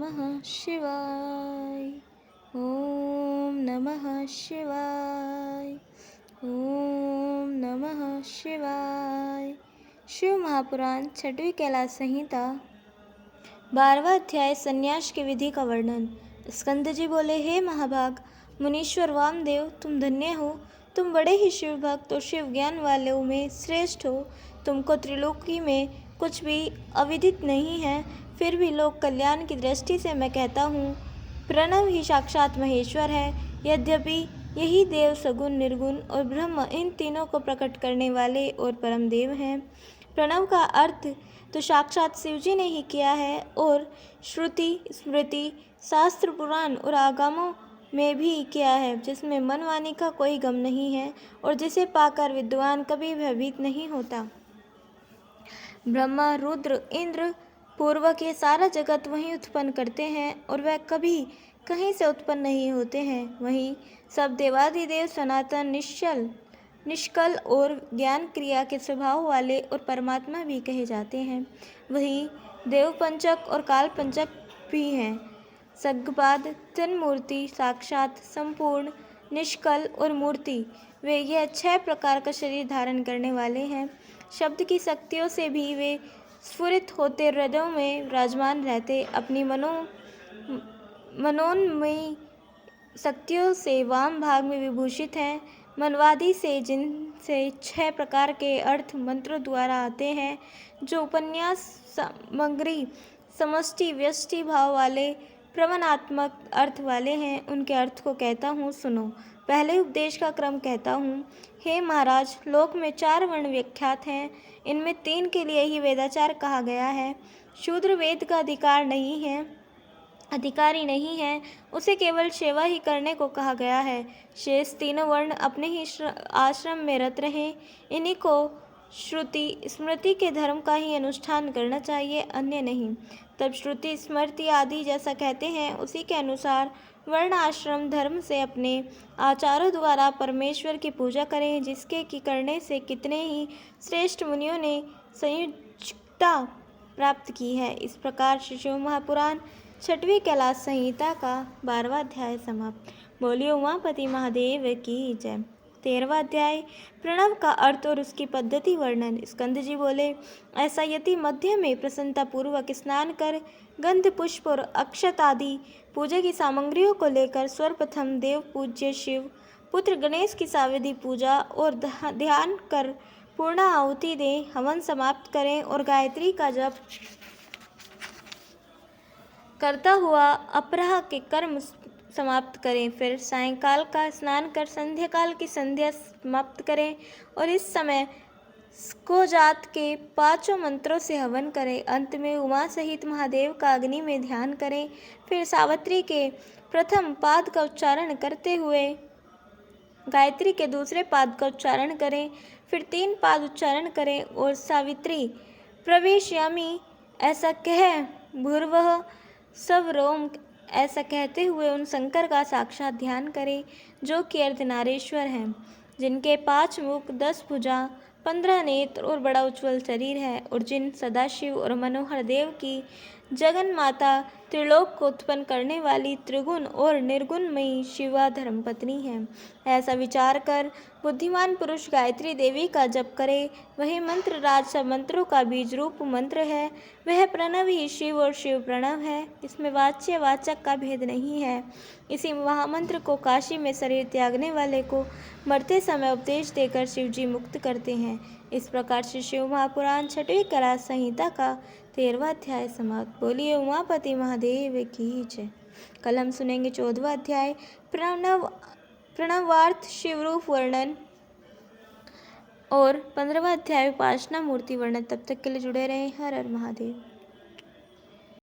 नमः शिवाय। ओम नमः शिवाय। ओम नमः शिवाय। शिव महापुराण छठवीं कैलाश संहिता 12वां अध्याय संन्यास की विधि का वर्णन। स्कंद जी बोले, हे महाभाग मुनीश्वर वामदेव, तुम धन्य हो। तुम बड़े ही शिव भक्त और शिव ज्ञान वालों में श्रेष्ठ हो। तुमको त्रिलोकी में कुछ भी अविदित नहीं है, फिर भी लोक कल्याण की दृष्टि से मैं कहता हूँ, प्रणव ही साक्षात महेश्वर है। यद्यपि यही देव सगुण, निर्गुण और ब्रह्म, इन तीनों को प्रकट करने वाले और परम देव हैं। प्रणव का अर्थ तो साक्षात शिवजी ने ही किया है और श्रुति, स्मृति, शास्त्र, पुराण और आगमों में भी किया है, जिसमें मन वाणी का कोई गम नहीं है और जिसे पाकर विद्वान कभी भयभीत नहीं होता। ब्रह्मा, रुद्र, इंद्र पूर्वक ये सारा जगत वहीं उत्पन्न करते हैं और वह कभी कहीं से उत्पन्न नहीं होते हैं। वहीं सब देवाधिदेव सनातन, निष्कल और ज्ञान क्रिया के स्वभाव वाले और परमात्मा भी कहे जाते हैं। वहीं देवपंचक और कालपंचक भी हैं। सग्गपाद, तन्मूर्ति, साक्षात, संपूर्ण, निष्कल और मूर्ति, वे यह 6 प्रकार का शरीर धारण करने वाले हैं। शब्द की शक्तियों से भी वे स्फुरित होते हृदयों में विराजमान रहते। अपनी मनोन्मयी शक्तियों से वाम भाग में विभूषित हैं। मनवादी से जिनसे 6 प्रकार के अर्थ मंत्रों द्वारा आते हैं, जो उपन्यास सामग्री समष्टि व्यष्टि भाव वाले प्रमाणात्मक अर्थ वाले हैं, उनके अर्थ को कहता हूँ, सुनो। पहले उपदेश का क्रम कहता हूँ। हे महाराज, लोक में 4 वर्ण विख्यात हैं। इनमें 3 के लिए ही वेदाचार कहा गया है। शूद्र वेद का अधिकारी नहीं है, उसे केवल सेवा ही करने को कहा गया है। शेष 3 वर्ण अपने ही आश्रम में रत रहें। इन्हीं को श्रुति स्मृति के धर्म का ही अनुष्ठान करना चाहिए, अन्य नहीं। तब श्रुति स्मृति आदि जैसा कहते हैं, उसी के अनुसार वर्ण आश्रम धर्म से अपने आचारों द्वारा परमेश्वर की पूजा करें, जिसके की करने से कितने ही श्रेष्ठ मुनियों ने संयुक्ता प्राप्त की है। इस प्रकार शिव महापुराण छठवीं कैलाश संहिता का 12वां अध्याय समाप्त। बोलिए उमापति महादेव की जय। 13वां अध्याय प्रणव का अर्थ और उसकी पद्धति वर्णन। स्कंद जी बोले, ऐसा यति मध्य में प्रसन्नता पूर्वक स्नान कर गंध, पुष्प और अक्षत आदि पूजा की सामग्रियों को लेकर सर्वप्रथम देव पूज्य शिव पुत्र गणेश की साविधि पूजा और ध्यान कर पूर्ण आहुति दें, हवन समाप्त करें और गायत्री का जप करता हुआ अपराह के कर्म समाप्त करें। फिर सायंकाल का स्नान कर संध्या काल की संध्या समाप्त करें और इस समय स्कोजात के 5 मंत्रों से हवन करें। अंत में उमा सहित महादेव का अग्नि में ध्यान करें। फिर सावित्री के प्रथम पाद का उच्चारण करते हुए गायत्री के दूसरे पाद का उच्चारण करें। फिर 3 पाद उच्चारण करें और सावित्री प्रवेशयामी ऐसा कह भूर्वः सब रोम ऐसा कहते हुए उन शंकर का साक्षात ध्यान करें, जो कि अर्धनारीश्वर हैं, जिनके 5 मुख, 10 भुजा, 15 नेत्र और बड़ा उज्ज्वल शरीर है, और जिन सदाशिव और मनोहर देव की जगन माता त्रिलोक को उत्पन्न करने वाली त्रिगुण और निर्गुणमयी शिवा धर्मपत्नी है। ऐसा विचार कर बुद्धिमान पुरुष गायत्री देवी का जप करे। वही मंत्र राज सब मंत्रों का बीज रूप मंत्र है। वह प्रणव ही शिव और शिव प्रणव है। इसमें वाच्य वाचक का भेद नहीं है। इसी महामंत्र को काशी में शरीर त्यागने वाले को मरते समय उपदेश देकर शिवजी मुक्त करते हैं। इस प्रकार से शिव महापुराण छठवीं कैलाश संहिता का 13वां अध्याय समाप्त। बोलिए उमापति महादेव की जय। कल हम सुनेंगे 14वां अध्याय प्रणवार्थ शिवरूप वर्णन और 15वां अध्याय उपासना मूर्ति वर्णन। तब तक के लिए जुड़े रहें। हर हर महादेव।